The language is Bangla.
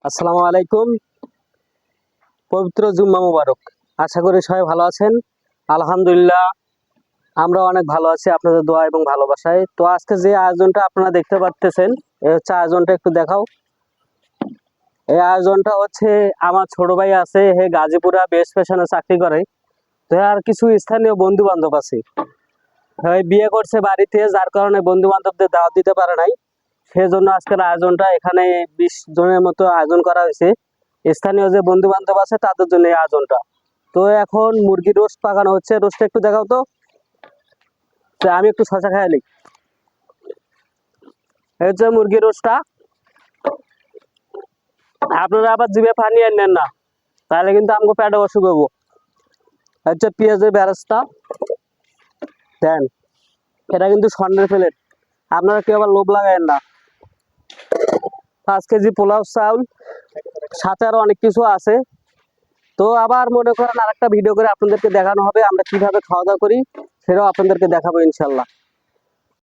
আসসালামু আলাইকুম। পবিত্র জুম্মা মুবারক। আশা করি সবাই ভালো আছেন। আলহামদুলিল্লাহ আমরা অনেক ভালো আছি আপনাদের দোয়া এবং ভালোবাসায়। তো আজকে যে আয়োজনটা আপনারা দেখতে পাচ্ছেন, এই হচ্ছে আয়োজনটা, একটু দেখাও। এই আয়োজনটা হচ্ছে আমার ছোট ভাই আছে, হে গাজীপুরা বেস্ট ফ্যাশনে চাকরি করে। তো আর কিছু স্থানীয় বন্ধু বান্ধব আছে, হ্যাঁ বিয়ে করছে বাড়িতে, যার কারণে বন্ধু বান্ধবদের দাওয়াত দিতে পারে নাই। সেজন্য আজকের আয়োজনটা এখানে 20 জনের মতো আয়োজন করা হয়েছে। স্থানীয় যে বন্ধু বান্ধব আছে তাদের জন্য এই আয়োজনটা। তো এখন মুরগির রোস্ট পাকানো হচ্ছে, রোস্টটা একটু দেখাও তো। তো আমি একটু শশা খাই নি। এই হচ্ছে মুরগির রোস্টটা। আপনারা আবার জিভে পানি আর নেন না, তাহলে কিন্তু আমাকে পেটে অসুখ হবো। হচ্ছে পেঁয়াজের বেরেস্তা দেন, এটা কিন্তু স্বর্ণের প্লেট, আপনারা কেউ আবার লোভ লাগায়েন না। 5 কেজি পোলাও চাউল, সাথে আরো অনেক কিছু আছে। তো আবার মনে করেন আরেকটা ভিডিও করে আপনাদেরকে দেখানো হবে আমরা কিভাবে খাওয়া দাওয়া করি, সেটাও আপনাদেরকে দেখাবো ইনশাল্লাহ।